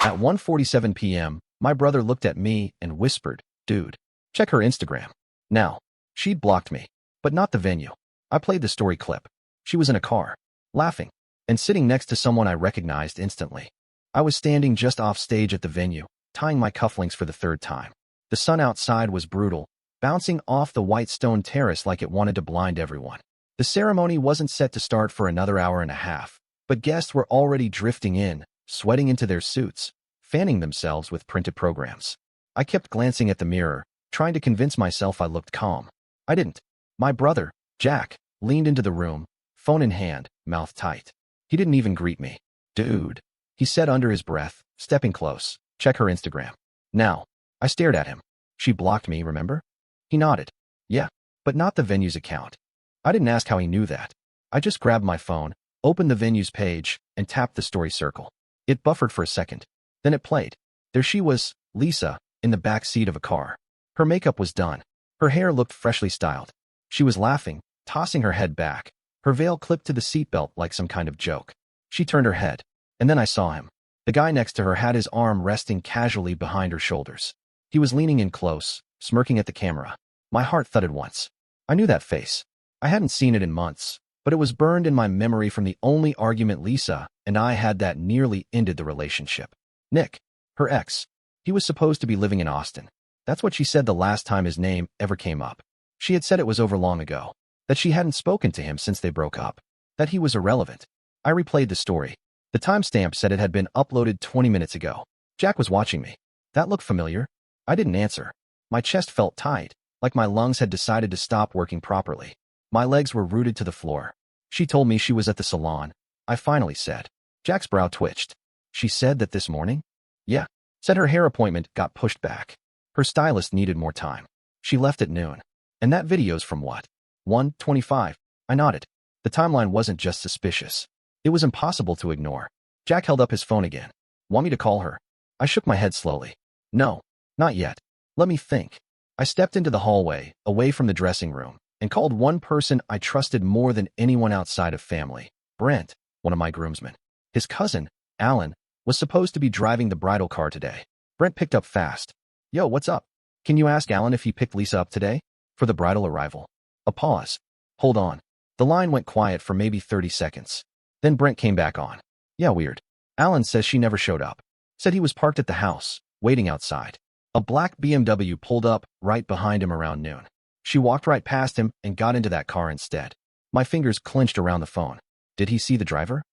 At 1:47 p.m., my brother looked at me and whispered, "Dude, check her Instagram." Now, she'd blocked me, but not the venue. I played the story clip. She was in a car, laughing, and sitting next to someone I recognized instantly. I was standing just off stage at the venue, tying my cufflinks for the third time. The sun outside was brutal, bouncing off the white stone terrace like it wanted to blind everyone. The ceremony wasn't set to start for another hour and a half, but guests were already drifting in, sweating into their suits, fanning themselves with printed programs. I kept glancing at the mirror, trying to convince myself I looked calm. I didn't. My brother, Jack, leaned into the room, phone in hand, mouth tight. He didn't even greet me. "Dude," he said under his breath, stepping close. "Check her Instagram." Now, I stared at him. "She blocked me, remember?" He nodded. "Yeah, but not the venue's account." I didn't ask how he knew that. I just grabbed my phone, opened the venue's page, and tapped the story circle. It buffered for a second. Then it played. There she was, Lisa, in the back seat of a car. Her makeup was done. Her hair looked freshly styled. She was laughing, tossing her head back, her veil clipped to the seatbelt like some kind of joke. She turned her head, and then I saw him. The guy next to her had his arm resting casually behind her shoulders. He was leaning in close, smirking at the camera. My heart thudded once. I knew that face. I hadn't seen it in months, but it was burned in my memory from the only argument Lisa and I had that nearly ended the relationship. Nick, her ex. He was supposed to be living in Austin. That's what she said the last time his name ever came up. She had said it was over long ago, that she hadn't spoken to him since they broke up, that he was irrelevant. I replayed the story. The timestamp said it had been uploaded 20 minutes ago. Jack was watching me. That looked familiar. I didn't answer. My chest felt tight, like my lungs had decided to stop working properly. My legs were rooted to the floor. She told me she was at the salon. I finally said. Jack's brow twitched. She said that this morning? Yeah. Said her hair appointment got pushed back. Her stylist needed more time. She left at noon. And that video's from what? 1:25. I nodded. The timeline wasn't just suspicious. It was impossible to ignore. Jack held up his phone again. Want me to call her? I shook my head slowly. No, not yet. Let me think. I stepped into the hallway, away from the dressing room, and called one person I trusted more than anyone outside of family. Brent, one of my groomsmen. His cousin, Alan, was supposed to be driving the bridal car today. Brent picked up fast. Yo, what's up? Can you ask Alan if he picked Lisa up today? For the bridal arrival. A pause. Hold on. The line went quiet for maybe 30 seconds. Then Brent came back on. Yeah, weird. Alan says she never showed up. Said he was parked at the house, waiting outside. A black BMW pulled up right behind him around noon. She walked right past him and got into that car instead. My fingers clenched around the phone. Did he see the driver?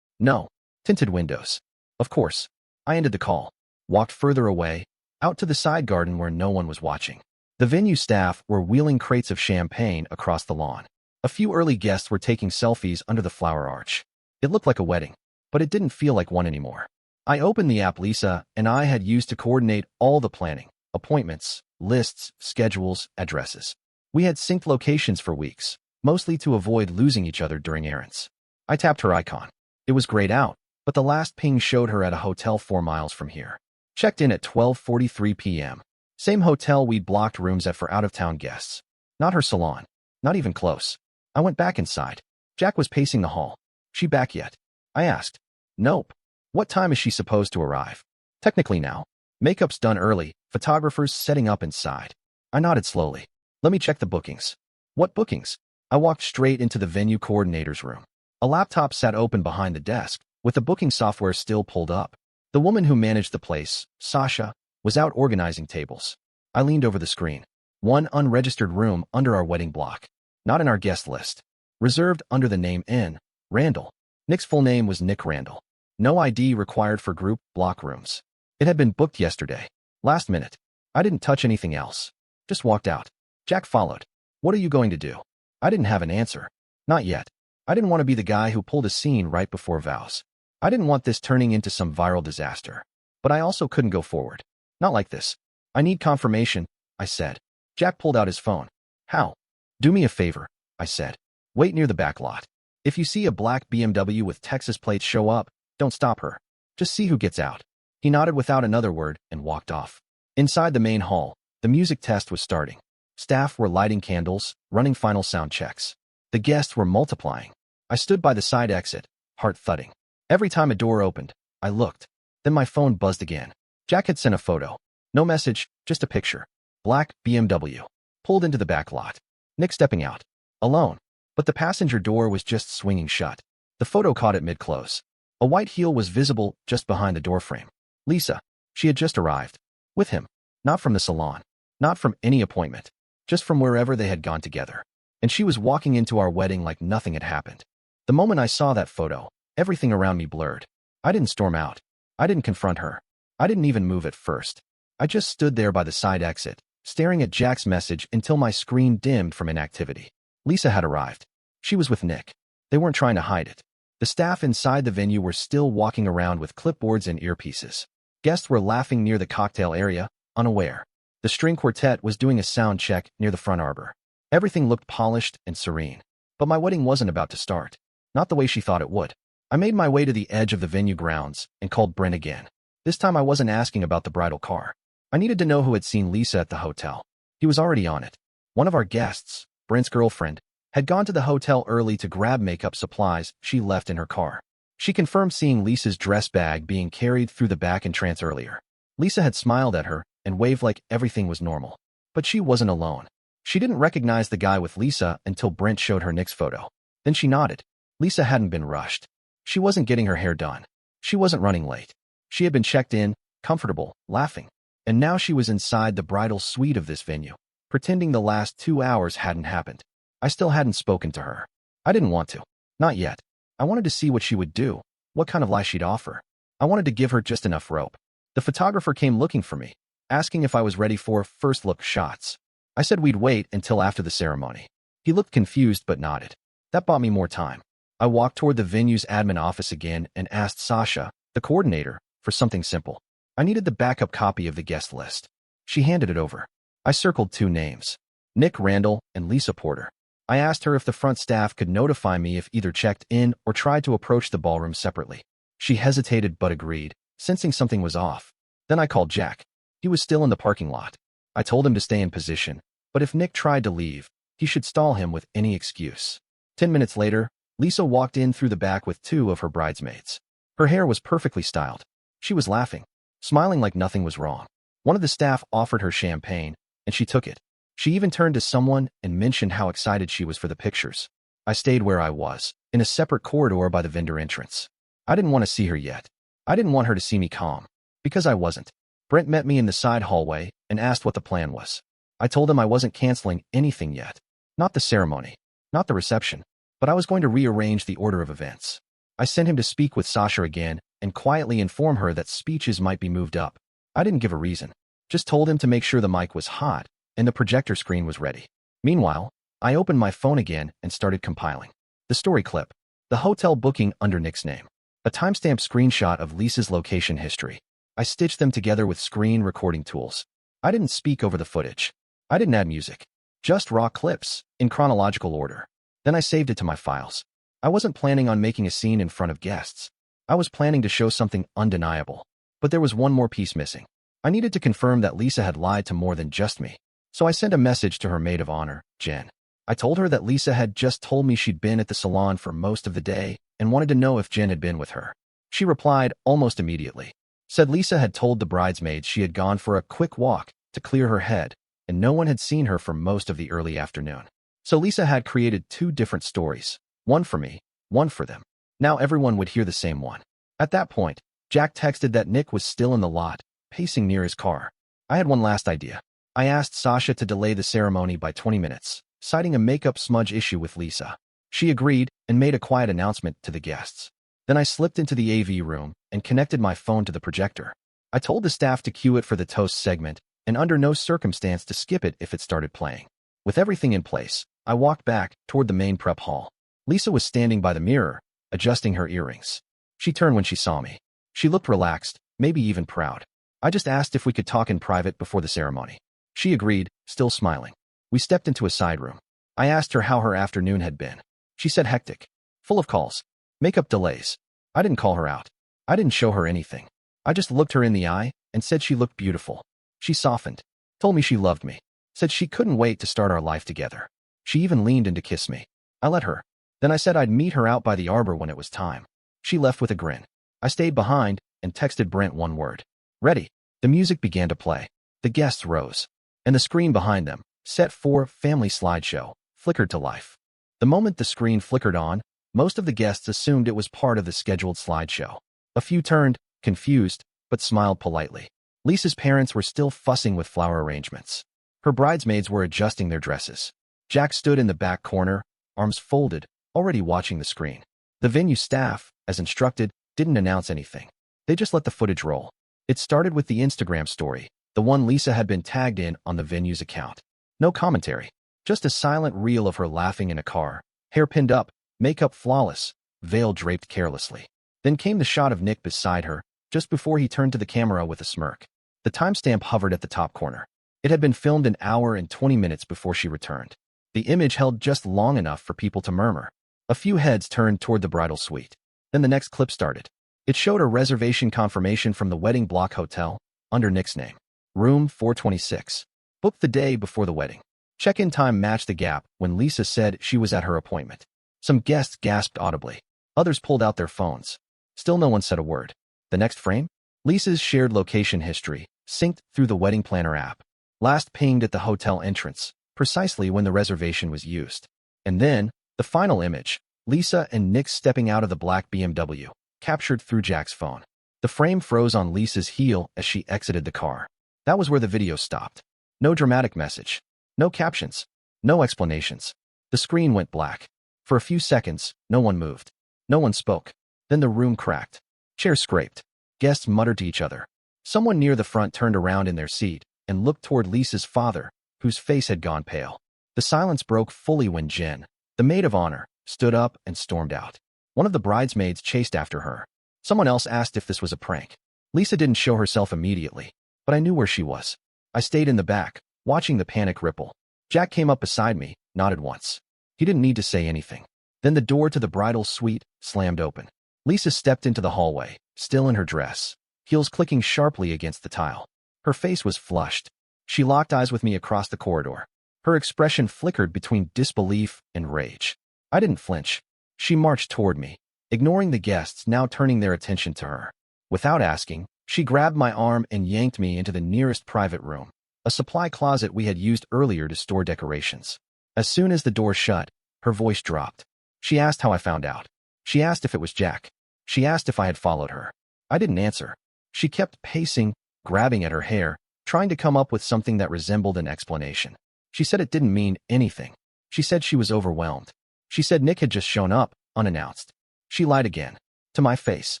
No. Tinted windows. Of course. I ended the call. Walked further away, out to the side garden where no one was watching. The venue staff were wheeling crates of champagne across the lawn. A few early guests were taking selfies under the flower arch. It looked like a wedding, but it didn't feel like one anymore. I opened the app Lisa and I had used to coordinate all the planning, appointments, lists, schedules, addresses. We had synced locations for weeks, mostly to avoid losing each other during errands. I tapped her icon. It was grayed out, but the last ping showed her at a hotel 4 miles from here. Checked in at 12:43 p.m. Same hotel we'd blocked rooms at for out-of-town guests. Not her salon. Not even close. I went back inside. Jack was pacing the hall. She back yet? I asked. Nope. What time is she supposed to arrive? Technically now. Makeup's done early. Photographers setting up inside. I nodded slowly. Let me check the bookings. What bookings? I walked straight into the venue coordinator's room. A laptop sat open behind the desk, with the booking software still pulled up. The woman who managed the place, Sasha, was out organizing tables. I leaned over the screen. One unregistered room under our wedding block. Not in our guest list. Reserved under the name N. Randall. Nick's full name was Nick Randall. No ID required for group block rooms. It had been booked yesterday. Last minute. I didn't touch anything else. Just walked out. Jack followed. What are you going to do? I didn't have an answer. Not yet. I didn't want to be the guy who pulled a scene right before vows. I didn't want this turning into some viral disaster. But I also couldn't go forward. Not like this. I need confirmation, I said. Jack pulled out his phone. How? Do me a favor, I said. Wait near the back lot. If you see a black BMW with Texas plates show up, don't stop her. Just see who gets out. He nodded without another word and walked off. Inside the main hall, the music test was starting. Staff were lighting candles, running final sound checks. The guests were multiplying. I stood by the side exit, heart thudding. Every time a door opened, I looked. Then my phone buzzed again. Jack had sent a photo. No message, just a picture. Black BMW. Pulled into the back lot. Nick stepping out. Alone. But the passenger door was just swinging shut. The photo caught it mid-close. A white heel was visible just behind the doorframe. Lisa. She had just arrived. With him. Not from the salon. Not from any appointment. Just from wherever they had gone together. And she was walking into our wedding like nothing had happened. The moment I saw that photo, everything around me blurred. I didn't storm out. I didn't confront her. I didn't even move at first. I just stood there by the side exit, staring at Jack's message until my screen dimmed from inactivity. Lisa had arrived. She was with Nick. They weren't trying to hide it. The staff inside the venue were still walking around with clipboards and earpieces. Guests were laughing near the cocktail area, unaware. The string quartet was doing a sound check near the front arbor. Everything looked polished and serene. But my wedding wasn't about to start. Not the way she thought it would. I made my way to the edge of the venue grounds and called Brent again. This time I wasn't asking about the bridal car. I needed to know who had seen Lisa at the hotel. He was already on it. One of our guests, Brent's girlfriend, had gone to the hotel early to grab makeup supplies she left in her car. She confirmed seeing Lisa's dress bag being carried through the back entrance earlier. Lisa had smiled at her and waved like everything was normal. But she wasn't alone. She didn't recognize the guy with Lisa until Brent showed her Nick's photo. Then she nodded. Lisa hadn't been rushed. She wasn't getting her hair done. She wasn't running late. She had been checked in, comfortable, laughing. And now she was inside the bridal suite of this venue, pretending the last 2 hours hadn't happened. I still hadn't spoken to her. I didn't want to. Not yet. I wanted to see what she would do, what kind of lie she'd offer. I wanted to give her just enough rope. The photographer came looking for me, asking if I was ready for first-look shots. I said we'd wait until after the ceremony. He looked confused but nodded. That bought me more time. I walked toward the venue's admin office again and asked Sasha, the coordinator, for something simple. I needed the backup copy of the guest list. She handed it over. I circled 2 names, Nick Randall and Lisa Porter. I asked her if the front staff could notify me if either checked in or tried to approach the ballroom separately. She hesitated but agreed, sensing something was off. Then I called Jack. He was still in the parking lot. I told him to stay in position, but if Nick tried to leave, he should stall him with any excuse. 10 minutes later, Lisa walked in through the back with 2 of her bridesmaids. Her hair was perfectly styled. She was laughing, smiling like nothing was wrong. One of the staff offered her champagne, and she took it. She even turned to someone and mentioned how excited she was for the pictures. I stayed where I was, in a separate corridor by the vendor entrance. I didn't want to see her yet. I didn't want her to see me calm, because I wasn't. Brent met me in the side hallway and asked what the plan was. I told him I wasn't canceling anything yet. Not the ceremony, not the reception, but I was going to rearrange the order of events. I sent him to speak with Sasha again and quietly inform her that speeches might be moved up. I didn't give a reason. Just told him to make sure the mic was hot and the projector screen was ready. Meanwhile, I opened my phone again and started compiling. The story clip. The hotel booking under Nick's name. A timestamp screenshot of Lisa's location history. I stitched them together with screen recording tools. I didn't speak over the footage. I didn't add music. Just raw clips, in chronological order. Then I saved it to my files. I wasn't planning on making a scene in front of guests. I was planning to show something undeniable. But there was one more piece missing. I needed to confirm that Lisa had lied to more than just me. So I sent a message to her maid of honor, Jen. I told her that Lisa had just told me she'd been at the salon for most of the day and wanted to know if Jen had been with her. She replied almost immediately. Said Lisa had told the bridesmaids she had gone for a quick walk to clear her head, and no one had seen her for most of the early afternoon. So Lisa had created 2 different stories, one for me, one for them. Now everyone would hear the same one. At that point, Jack texted that Nick was still in the lot, pacing near his car. I had one last idea. I asked Sasha to delay the ceremony by 20 minutes, citing a makeup smudge issue with Lisa. She agreed and made a quiet announcement to the guests. Then I slipped into the AV room and connected my phone to the projector. I told the staff to cue it for the toast segment and under no circumstance to skip it if it started playing. With everything in place, I walked back toward the main prep hall. Lisa was standing by the mirror, adjusting her earrings. She turned when she saw me. She looked relaxed, maybe even proud. I just asked if we could talk in private before the ceremony. She agreed, still smiling. We stepped into a side room. I asked her how her afternoon had been. She said hectic, full of calls, makeup delays. I didn't call her out. I didn't show her anything. I just looked her in the eye and said she looked beautiful. She softened, told me she loved me, said she couldn't wait to start our life together. She even leaned in to kiss me. I let her. Then I said I'd meet her out by the arbor when it was time. She left with a grin. I stayed behind, and texted Brent one word. Ready. The music began to play. The guests rose. And the screen behind them, set for family slideshow, flickered to life. The moment the screen flickered on, most of the guests assumed it was part of the scheduled slideshow. A few turned, confused, but smiled politely. Lisa's parents were still fussing with flower arrangements. Her bridesmaids were adjusting their dresses. Jack stood in the back corner, arms folded, already watching the screen. The venue staff, as instructed, didn't announce anything. They just let the footage roll. It started with the Instagram story, the one Lisa had been tagged in on the venue's account. No commentary, just a silent reel of her laughing in a car, hair pinned up, makeup flawless, veil draped carelessly. Then came the shot of Nick beside her, just before he turned to the camera with a smirk. The timestamp hovered at the top corner. It had been filmed an hour and 20 minutes before she returned. The image held just long enough for people to murmur. A few heads turned toward the bridal suite. Then the next clip started. It showed a reservation confirmation from the Wedding Block Hotel, under Nick's name. Room 426. Booked the day before the wedding. Check-in time matched the gap when Lisa said she was at her appointment. Some guests gasped audibly. Others pulled out their phones. Still no one said a word. The next frame? Lisa's shared location history, synced through the wedding planner app. Last pinged at the hotel entrance, precisely when the reservation was used. And then, the final image, Lisa and Nick stepping out of the black BMW, captured through Jack's phone. The frame froze on Lisa's heel as she exited the car. That was where the video stopped. No dramatic message. No captions. No explanations. The screen went black. For a few seconds, no one moved. No one spoke. Then the room cracked. Chairs scraped. Guests muttered to each other. Someone near the front turned around in their seat and looked toward Lisa's father, whose face had gone pale. The silence broke fully when Jen, the maid of honor, stood up and stormed out. One of the bridesmaids chased after her. Someone else asked if this was a prank. Lisa didn't show herself immediately, but I knew where she was. I stayed in the back, watching the panic ripple. Jack came up beside me, nodded once. He didn't need to say anything. Then the door to the bridal suite slammed open. Lisa stepped into the hallway, still in her dress, heels clicking sharply against the tile. Her face was flushed. She locked eyes with me across the corridor. Her expression flickered between disbelief and rage. I didn't flinch. She marched toward me, ignoring the guests now turning their attention to her. Without asking, she grabbed my arm and yanked me into the nearest private room, a supply closet we had used earlier to store decorations. As soon as the door shut, her voice dropped. She asked how I found out. She asked if it was Jack. She asked if I had followed her. I didn't answer. She kept pacing, grabbing at her hair, trying to come up with something that resembled an explanation. She said it didn't mean anything. She said she was overwhelmed. She said Nick had just shown up, unannounced. She lied again. To my face.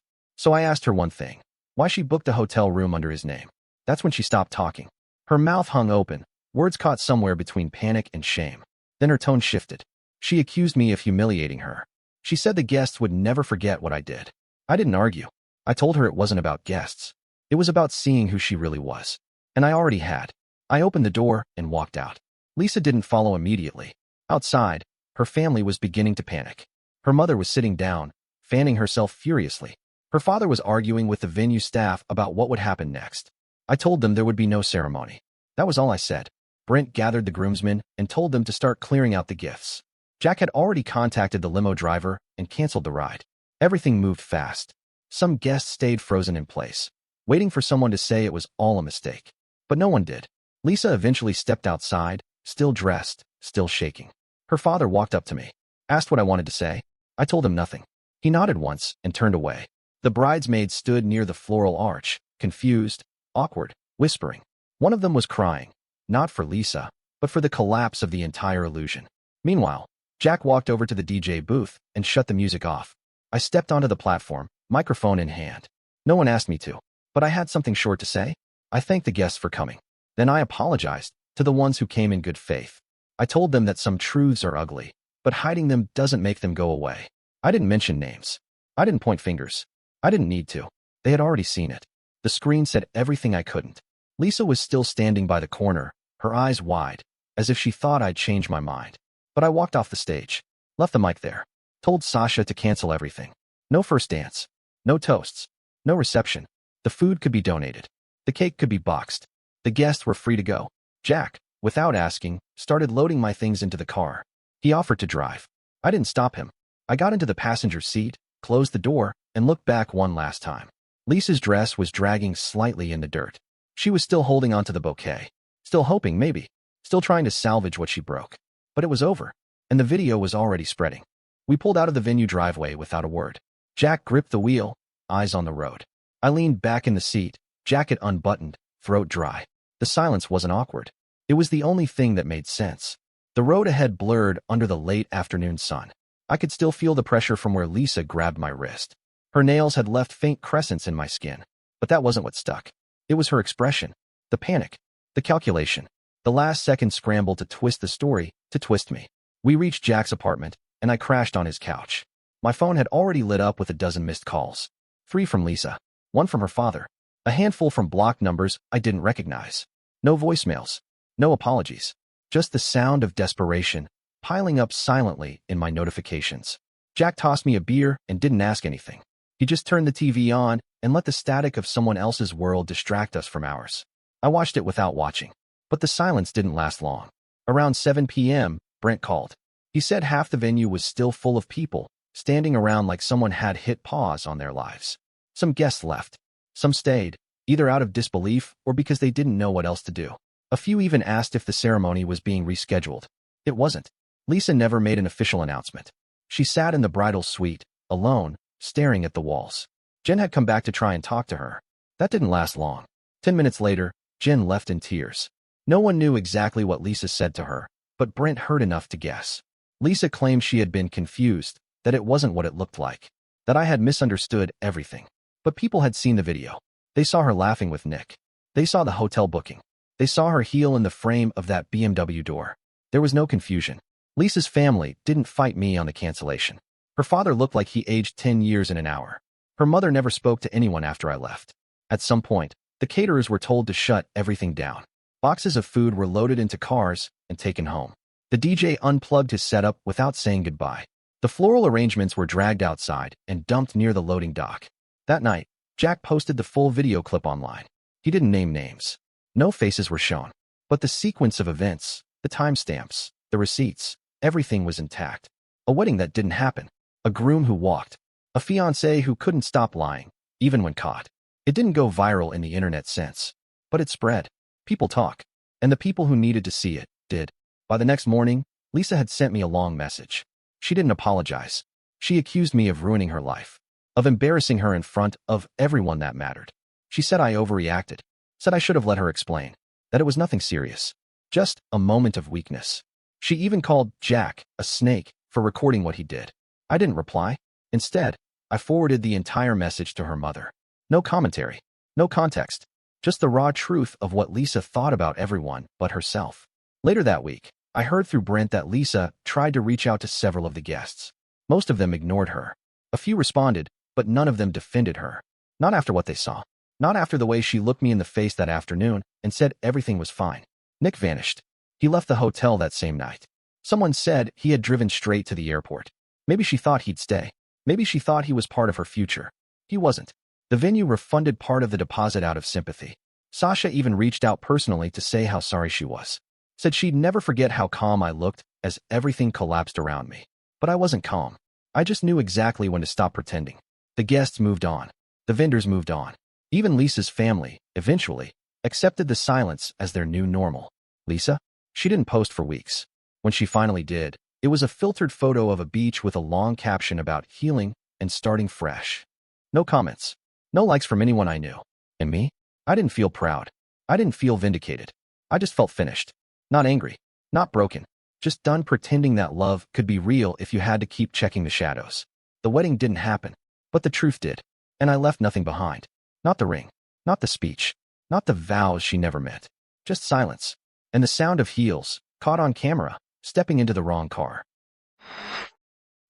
So I asked her one thing. Why she booked a hotel room under his name. That's when she stopped talking. Her mouth hung open, words caught somewhere between panic and shame. Then her tone shifted. She accused me of humiliating her. She said the guests would never forget what I did. I didn't argue. I told her it wasn't about guests. It was about seeing who she really was. And I already had. I opened the door and walked out. Lisa didn't follow immediately. Outside, her family was beginning to panic. Her mother was sitting down, fanning herself furiously. Her father was arguing with the venue staff about what would happen next. I told them there would be no ceremony. That was all I said. Brent gathered the groomsmen and told them to start clearing out the gifts. Jack had already contacted the limo driver and canceled the ride. Everything moved fast. Some guests stayed frozen in place, waiting for someone to say it was all a mistake. But no one did. Lisa eventually stepped outside, still dressed, still shaking. Her father walked up to me, asked what I wanted to say. I told him nothing. He nodded once and turned away. The bridesmaids stood near the floral arch, confused, awkward, whispering. One of them was crying, not for Lisa, but for the collapse of the entire illusion. Meanwhile, Jack walked over to the DJ booth and shut the music off. I stepped onto the platform, microphone in hand. No one asked me to, but I had something short to say. I thanked the guests for coming. Then I apologized to the ones who came in good faith. I told them that some truths are ugly, but hiding them doesn't make them go away. I didn't mention names. I didn't point fingers. I didn't need to. They had already seen it. The screen said everything I couldn't. Lisa was still standing by the corner, her eyes wide, as if she thought I'd changed my mind. But I walked off the stage, left the mic there, told Sasha to cancel everything. No first dance, no toasts, no reception. The food could be donated. The cake could be boxed. The guests were free to go. Jack, without asking, started loading my things into the car. He offered to drive. I didn't stop him. I got into the passenger seat, closed the door, and looked back one last time. Lisa's dress was dragging slightly in the dirt. She was still holding onto the bouquet, still hoping, maybe, still trying to salvage what she broke. But it was over, and the video was already spreading. We pulled out of the venue driveway without a word. Jack gripped the wheel, eyes on the road. I leaned back in the seat, jacket unbuttoned, throat dry. The silence wasn't awkward. It was the only thing that made sense. The road ahead blurred under the late afternoon sun. I could still feel the pressure from where Lisa grabbed my wrist. Her nails had left faint crescents in my skin, but that wasn't what stuck. It was her expression, the panic, the calculation, the last-second scramble to twist the story, to twist me. We reached Jack's apartment, and I crashed on his couch. My phone had already lit up with a dozen missed calls. 3 from Lisa, 1 from her father, a handful from blocked numbers I didn't recognize. No voicemails, no apologies, just the sound of desperation piling up silently in my notifications. Jack tossed me a beer and didn't ask anything. He just turned the TV on and let the static of someone else's world distract us from ours. I watched it without watching, but the silence didn't last long. Around 7 p.m., Brent called. He said half the venue was still full of people, standing around like someone had hit pause on their lives. Some guests left. Some stayed, either out of disbelief or because they didn't know what else to do. A few even asked if the ceremony was being rescheduled. It wasn't. Lisa never made an official announcement. She sat in the bridal suite, alone, staring at the walls. Jen had come back to try and talk to her. That didn't last long. 10 minutes later, Jen left in tears. No one knew exactly what Lisa said to her, but Brent heard enough to guess. Lisa claimed she had been confused, that it wasn't what it looked like, that I had misunderstood everything. But people had seen the video. They saw her laughing with Nick. They saw the hotel booking. They saw her heel in the frame of that BMW door. There was no confusion. Lisa's family didn't fight me on the cancellation. Her father looked like he aged 10 years in an hour. Her mother never spoke to anyone after I left. At some point, the caterers were told to shut everything down. Boxes of food were loaded into cars and taken home. The DJ unplugged his setup without saying goodbye. The floral arrangements were dragged outside and dumped near the loading dock. That night, Jack posted the full video clip online. He didn't name names. No faces were shown. But the sequence of events, the timestamps, the receipts, everything was intact. A wedding that didn't happen. A groom who walked. A fiancé who couldn't stop lying, even when caught. It didn't go viral in the internet sense. But it spread. People talk. And the people who needed to see it, did. By the next morning, Lisa had sent me a long message. She didn't apologize. She accused me of ruining her life. Of embarrassing her in front of everyone that mattered. She said I overreacted. Said I should have let her explain. That it was nothing serious. Just a moment of weakness. She even called Jack a snake for recording what he did. I didn't reply. Instead, I forwarded the entire message to her mother. No commentary. No context. Just the raw truth of what Lisa thought about everyone but herself. Later that week, I heard through Brent that Lisa tried to reach out to several of the guests. Most of them ignored her. A few responded, but none of them defended her. Not after what they saw. Not after the way she looked me in the face that afternoon and said everything was fine. Nick vanished. He left the hotel that same night. Someone said he had driven straight to the airport. Maybe she thought he'd stay. Maybe she thought he was part of her future. He wasn't. The venue refunded part of the deposit out of sympathy. Sasha even reached out personally to say how sorry she was. Said she'd never forget how calm I looked as everything collapsed around me. But I wasn't calm. I just knew exactly when to stop pretending. The guests moved on. The vendors moved on. Even Lisa's family, eventually, accepted the silence as their new normal. Lisa? She didn't post for weeks. When she finally did, it was a filtered photo of a beach with a long caption about healing and starting fresh. No comments. No likes from anyone I knew. And me? I didn't feel proud. I didn't feel vindicated. I just felt finished. Not angry. Not broken. Just done pretending that love could be real if you had to keep checking the shadows. The wedding didn't happen, but the truth did. And I left nothing behind. Not the ring. Not the speech. Not the vows she never meant. Just silence. And the sound of heels, caught on camera, stepping into the wrong car.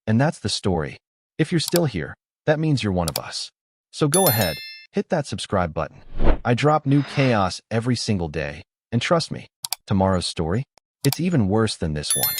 And that's the story. If you're still here, that means you're one of us. So go ahead, hit that subscribe button. I drop new chaos every single day, and trust me, tomorrow's story, it's even worse than this one.